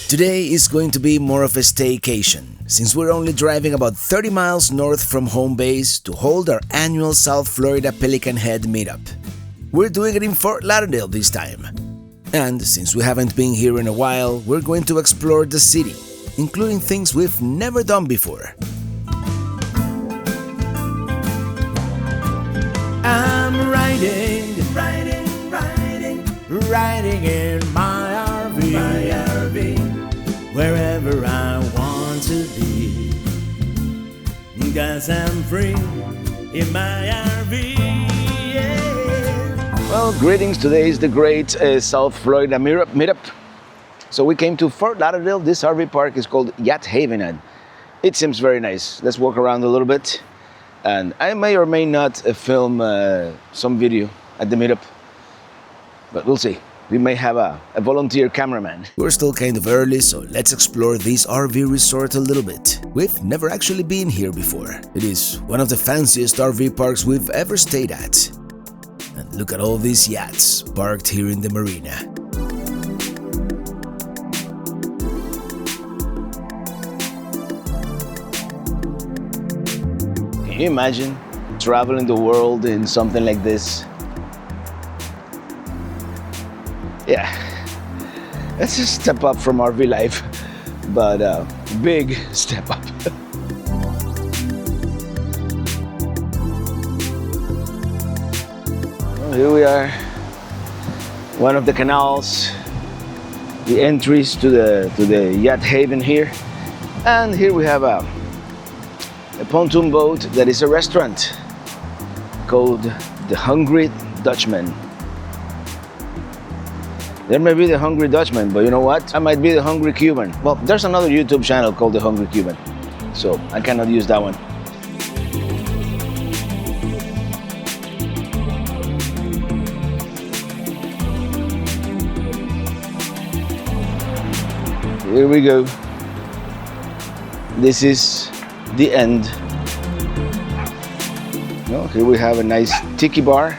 Today is going to be more of a staycation, since we're only driving about 30 miles north from home base to hold our annual South Florida Pelican Head Meetup. We're doing it in Fort Lauderdale this time. And since we haven't been here in a while, we're going to explore the city, including things we've never done before. I'm riding in my RV, wherever I want to be, 'cause I'm free in my RV, yeah. Well, greetings. Today is the great South Florida Meetup. So we came to Fort Lauderdale. This RV park is called Yacht Haven. It seems very nice. Let's walk around a little bit. And I may or may not film some video at the meetup, but we'll see. We may have a volunteer cameraman. We're still kind of early, so let's explore this RV resort a little bit. We've never actually been here before. It is one of the fanciest RV parks we've ever stayed at. And look at all these yachts parked here in the marina. Can you imagine traveling the world in something like this? Yeah, it's a step up from RV life, but a big step up. Well, here we are, one of the canals, the entries to the Yacht Haven here, and here we have a pontoon boat that is a restaurant called the Hungry Dutchman. There may be the Hungry Dutchman, but you know what? I might be the Hungry Cuban. Well, there's another YouTube channel called the Hungry Cuban, so I cannot use that one. Here we go. This is the end. Well, here we have a nice tiki bar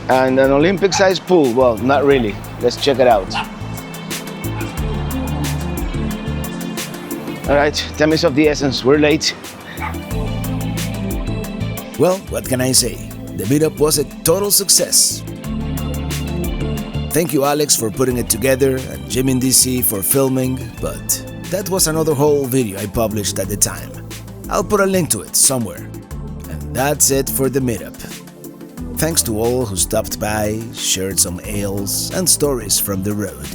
and an Olympic-sized pool. Well, not really. Let's check it out. All right, 10 minutes of the essence. We're late. Well, what can I say? The meetup was a total success. Thank you, Alex, for putting it together, and Jim in DC for filming, but that was another whole video I published at the time. I'll put a link to it somewhere. And that's it for the meetup. Thanks to all who stopped by, shared some ales and stories from the road.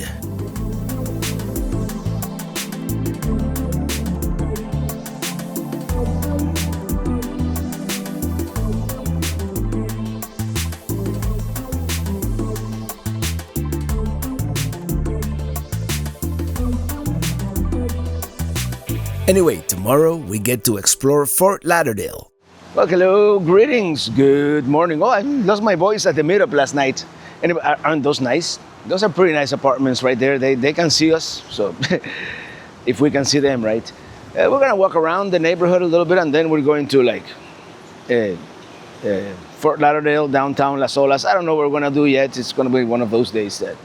Anyway, tomorrow we get to explore Fort Lauderdale. Well, hello, greetings, good morning. Oh, I lost my voice at the meetup last night. Anyway, aren't those nice? Those are pretty nice apartments right there. They can see us, so if we can see them, right? We're gonna walk around the neighborhood a little bit, and then we're going to like Fort Lauderdale, downtown Las Olas. I don't know what we're gonna do yet. It's gonna be one of those days that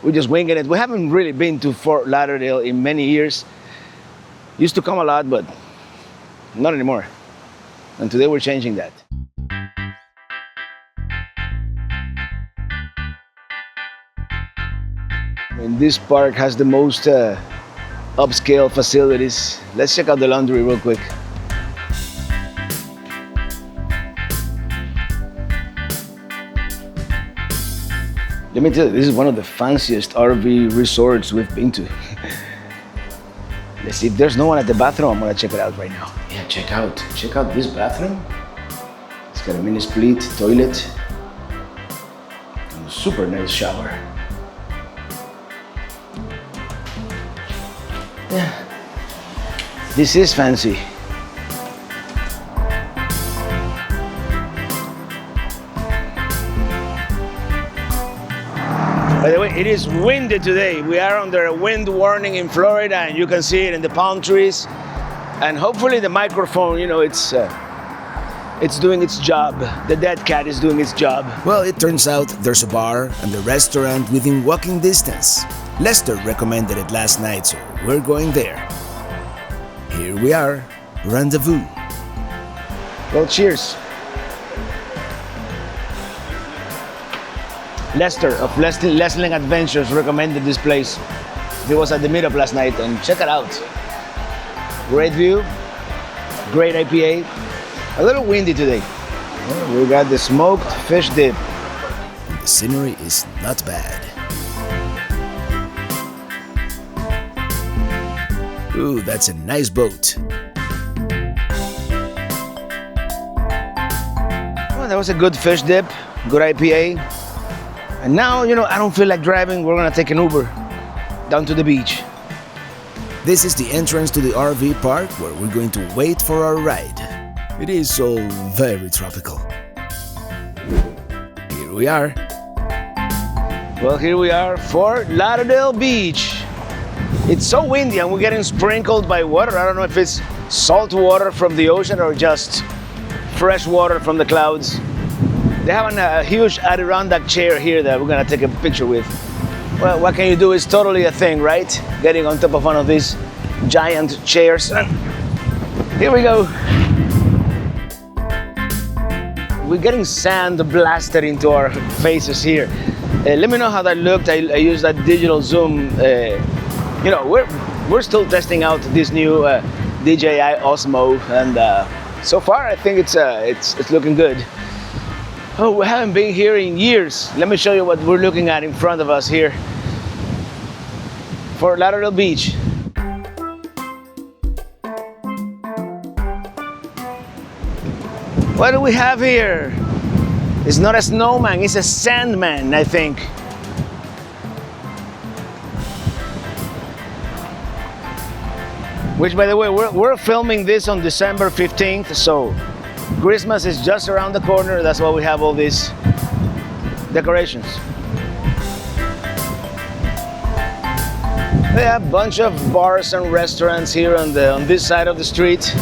we're just winging it. We haven't really been to Fort Lauderdale in many years. Used to come a lot, but not anymore. And today we're changing that. And this park has the most upscale facilities. Let's check out the laundry real quick. Let me tell you, this is one of the fanciest RV resorts we've been to. Let's see if there's no one at the bathroom. I'm gonna check it out right now. Yeah, check out this bathroom. It's got a mini split toilet and a super nice shower. Yeah, this is fancy. By the way, it is windy today. We are under a wind warning in Florida, and you can see it in the palm trees. And hopefully the microphone, it's doing its job. The dead cat is doing its job. Well, it turns out there's a bar and a restaurant within walking distance. Lester recommended it last night, so we're going there. Here we are, Rendezvous. Well, cheers. Lester of Lesling Adventures recommended this place. He was at the meetup last night, and check it out. Great view, great IPA. A little windy today. We got the smoked fish dip. The scenery is not bad. Ooh, that's a nice boat. Well, that was a good fish dip, good IPA. And now, I don't feel like driving. We're gonna take an Uber down to the beach. This is the entrance to the RV park where we're going to wait for our ride. It is so very tropical. Here we are. Well, here we are, Fort Lauderdale Beach. It's so windy and we're getting sprinkled by water. I don't know if it's salt water from the ocean or just fresh water from the clouds. They have a huge Adirondack chair here that we're gonna take a picture with. Well, what can you do? It's totally a thing, right? Getting on top of one of these giant chairs. Here we go. We're getting sand blasted into our faces here. Let me know how that looked. I used that digital zoom. We're still testing out this new DJI Osmo, and so far I think it's looking good. Oh, we haven't been here in years. Let me show you what we're looking at in front of us here. Fort Lauderdale Beach. What do we have here? It's not a snowman, it's a sandman, I think. Which, by the way, we're filming this on December 15th, so Christmas is just around the corner. That's why we have all these decorations. We have a bunch of bars and restaurants here on this side of the street.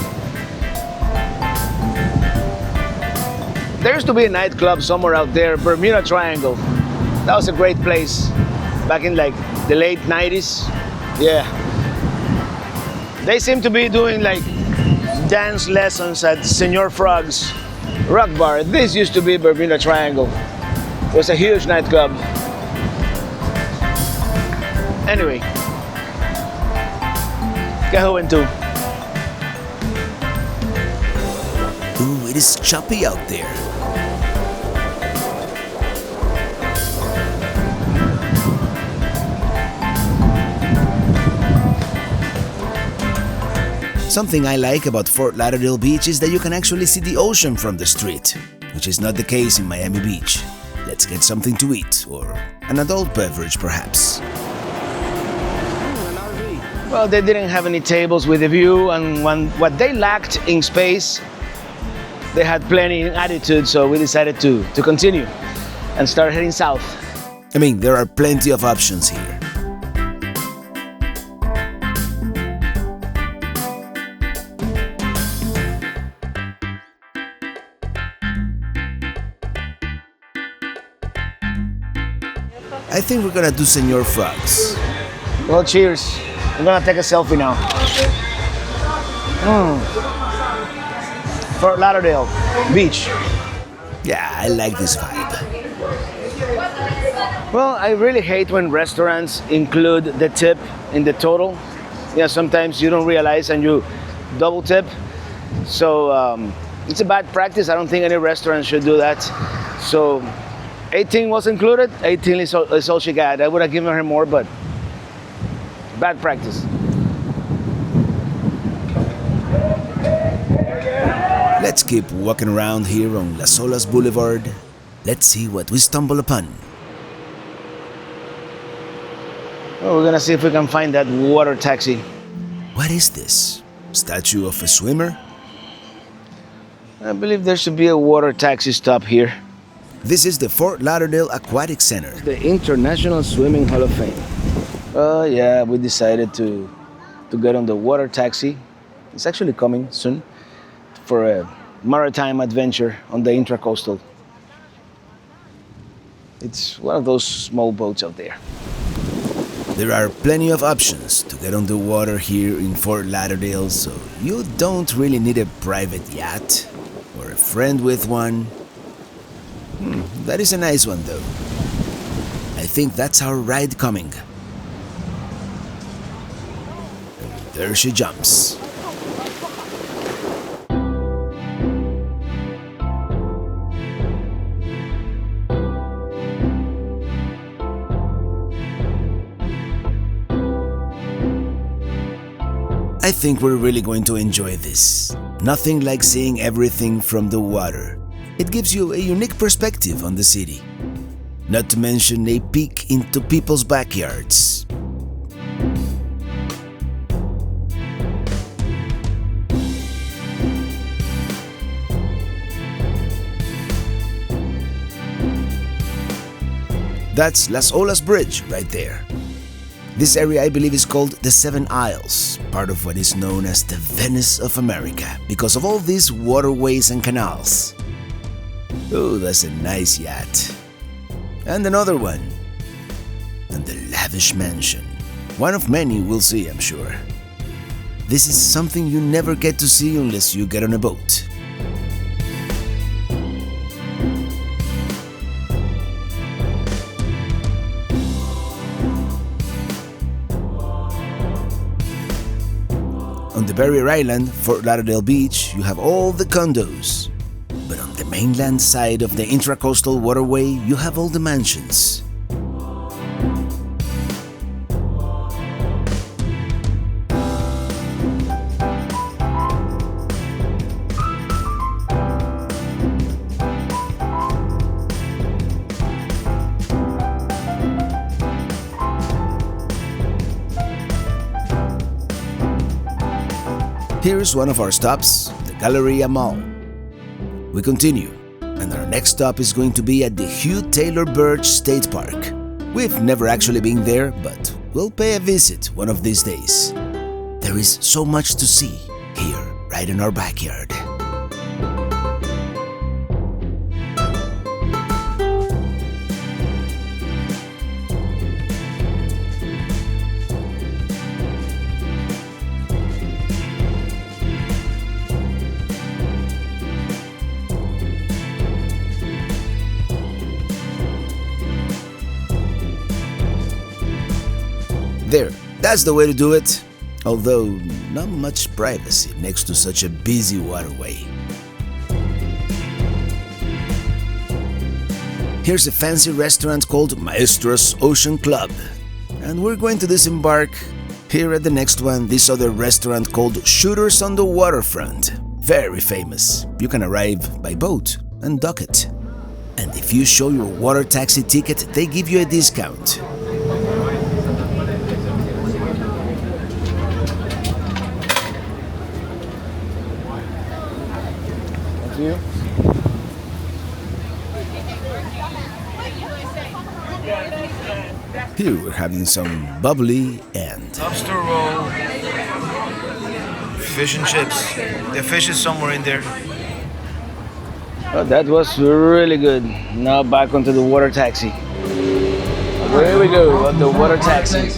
There used to be a nightclub somewhere out there, Bermuda Triangle. That was a great place back in like the late 90s. Yeah. They seem to be doing like dance lessons at Señor Frog's Rock Bar. This used to be Bermuda Triangle. It was a huge nightclub. Anyway, ¿qué juventud? Ooh, it is choppy out there. Something I like about Fort Lauderdale Beach is that you can actually see the ocean from the street, which is not the case in Miami Beach. Let's get something to eat, or an adult beverage perhaps. Well, they didn't have any tables with a view, and what they lacked in space, they had plenty in attitude, so we decided to continue and start heading south. I mean, there are plenty of options here. I think we're gonna do Señor Frogs. Well, cheers. I'm gonna take a selfie now. Fort Lauderdale Beach. Yeah, I like this vibe. Well, I really hate when restaurants include the tip in the total. Yeah, sometimes you don't realize and you double tip. So it's a bad practice. I don't think any restaurant should do that. So 18 was included. 18 is all she got. I would have given her more, but bad practice. Let's keep walking around here on Las Olas Boulevard. Let's see what we stumble upon. Oh, we're gonna see if we can find that water taxi. What is this? Statue of a swimmer? I believe there should be a water taxi stop here. This is the Fort Lauderdale Aquatic Center, the International Swimming Hall of Fame. Oh yeah, we decided to get on the water taxi. It's actually coming soon for a maritime adventure on the Intracoastal. It's one of those small boats out there. There are plenty of options to get on the water here in Fort Lauderdale, so you don't really need a private yacht or a friend with one. That is a nice one though. I think that's our ride coming. And there she jumps. I think we're really going to enjoy this. Nothing like seeing everything from the water. It gives you a unique perspective on the city. Not to mention a peek into people's backyards. That's Las Olas Bridge right there. This area I believe is called the Seven Isles, part of what is known as the Venice of America, because of all these waterways and canals. Oh, that's a nice yacht. And another one. And the lavish mansion. One of many we'll see, I'm sure. This is something you never get to see unless you get on a boat. On the barrier island, Fort Lauderdale Beach, you have all the condos. But on the mainland side of the intracoastal waterway, you have all the mansions. Here's one of our stops, the Galleria Mall. We continue, and our next stop is going to be at the Hugh Taylor Birch State Park. We've never actually been there, but we'll pay a visit one of these days. There is so much to see here, right in our backyard. There, that's the way to do it, although not much privacy next to such a busy waterway. Here's a fancy restaurant called Maestra's Ocean Club, and we're going to disembark here at the next one, this other restaurant called Shooters on the Waterfront. Very famous. You can arrive by boat and dock it. And if you show your water taxi ticket, they give you a discount. You? Here we're having some bubbly and Lobster roll, fish and chips. The fish is somewhere in there. oh, that was really good. Now back onto the water taxi. Here we go on the water taxi.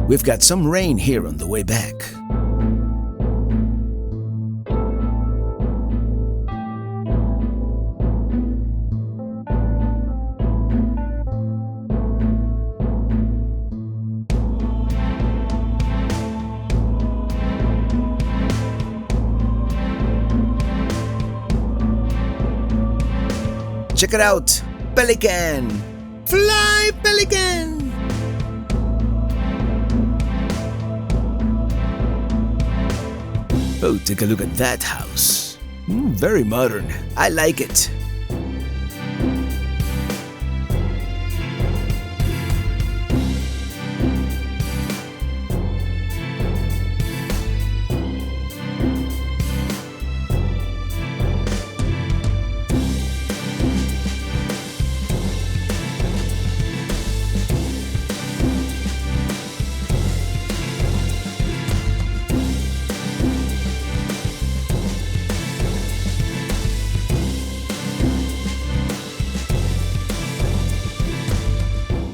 We've got some rain here on the way back. Check it out! Pelican! Fly, Pelican! Oh, take a look at that house. Very modern. I like it.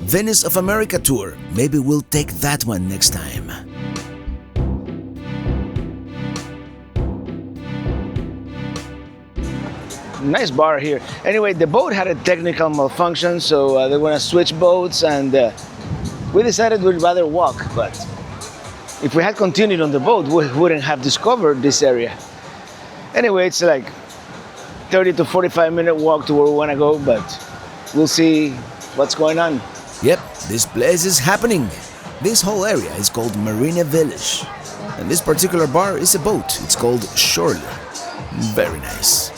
Venice of America tour. Maybe we'll take that one next time. Nice bar here. Anyway, the boat had a technical malfunction, so they want to switch boats, and we decided we'd rather walk. But if we had continued on the boat, we wouldn't have discovered this area. Anyway, it's like 30 to 45-minute walk to where we want to go, but we'll see what's going on. Yep, this place is happening. This whole area is called Marina Village. And this particular bar is a boat. It's called Señor. Very nice.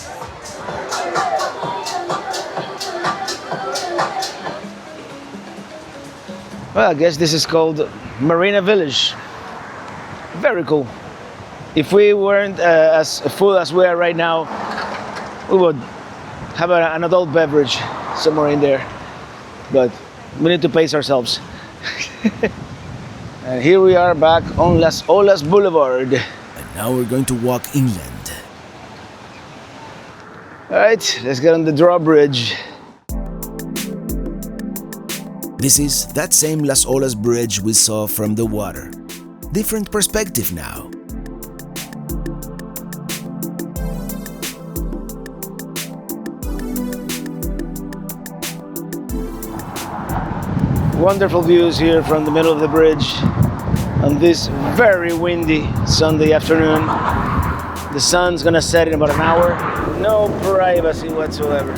Well, I guess this is called Marina Village. Very cool. If we weren't as full as we are right now, we would have an adult beverage somewhere in there. But we need to pace ourselves. And here we are back on Las Olas Boulevard. And now we're going to walk inland. All right, let's get on the drawbridge. This is that same Las Olas bridge we saw from the water. Different perspective now. Wonderful views here from the middle of the bridge on this very windy Sunday afternoon. The sun's gonna set in about an hour. No privacy whatsoever.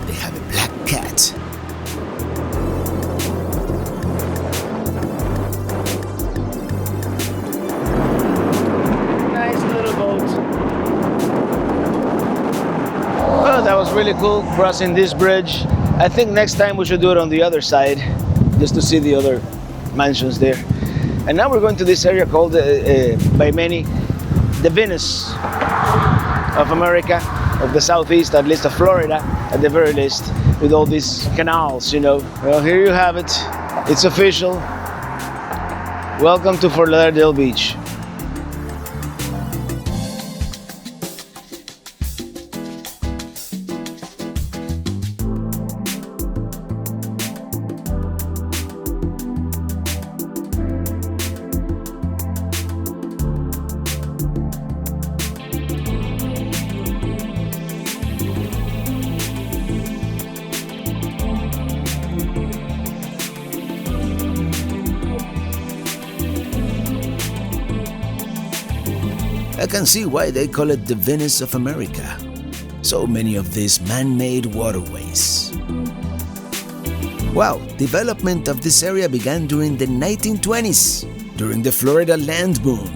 They have a black cat. Nice little boat. Well, that was really cool crossing this bridge. I think next time we should do it on the other side, just to see the other mansions there. And now we're going to this area called, by many, the Venice of America, of the Southeast, at least of Florida, at the very least, with all these canals, you know. Well, here you have it. It's official. Welcome to Fort Lauderdale Beach. I can see why they call it the Venice of America. So many of these man-made waterways. Wow, development of this area began during the 1920s, during the Florida land boom.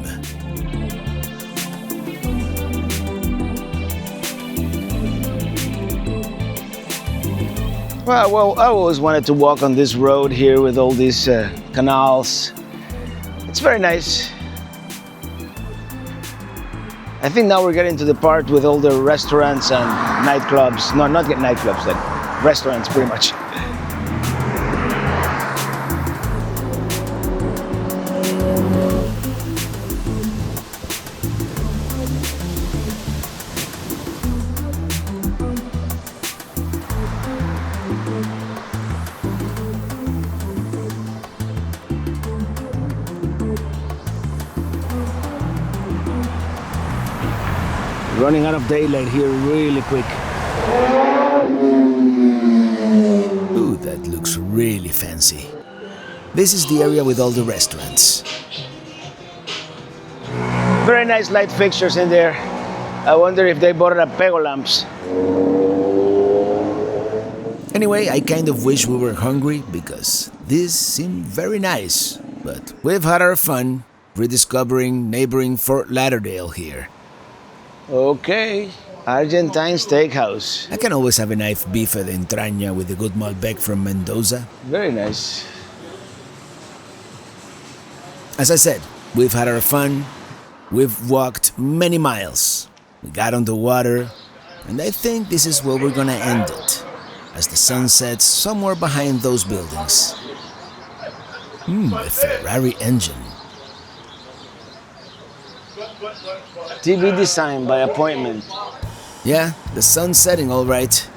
Well, I always wanted to walk on this road here with all these canals. It's very nice. I think now we're getting to the part with all the restaurants and nightclubs. No, not nightclubs, like restaurants pretty much. Running out of daylight here really quick. Ooh, that looks really fancy. This is the area with all the restaurants. Very nice light fixtures in there. I wonder if they bought up pego lamps. Anyway, I kind of wish we were hungry because this seemed very nice. But we've had our fun rediscovering neighboring Fort Lauderdale here. Okay, Argentine Steakhouse. I can always have a nice bife de entraña with a good Malbec from Mendoza. Very nice. As I said, we've had our fun. We've walked many miles. We got on the water, and I think this is where we're gonna end it, as the sun sets somewhere behind those buildings. A Ferrari engine. TV design by appointment. Yeah, the sun's setting all right.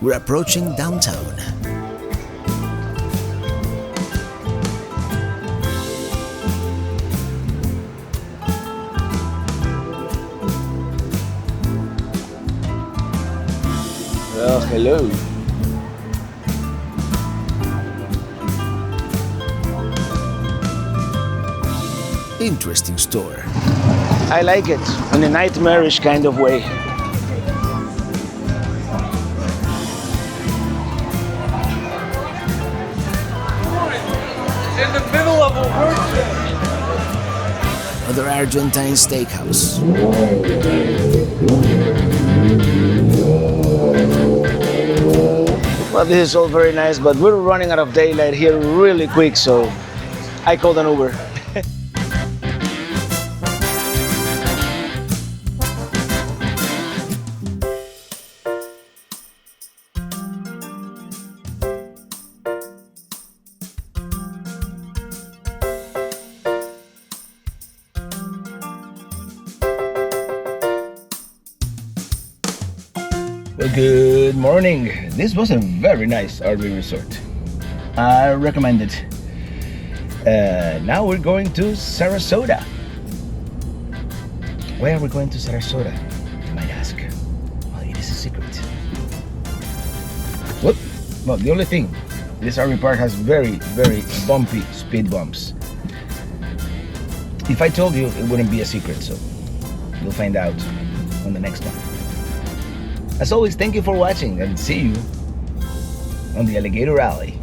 We're approaching downtown. Oh, hello. Interesting store. I like it in a nightmarish kind of way. In the middle of a workshop. Another Argentine steakhouse. Well, this is all very nice, but we're running out of daylight here really quick, so I called an Uber. Well, good morning. This was a very nice RV resort. I recommend it. Now we're going to Sarasota. Why are we going to Sarasota? You might ask. Well, it is a secret. What? Well, the only thing, this RV park has very, very bumpy speed bumps. If I told you, it wouldn't be a secret, so you'll find out on the next one. As always, thank you for watching and see you on the Alligator Alley.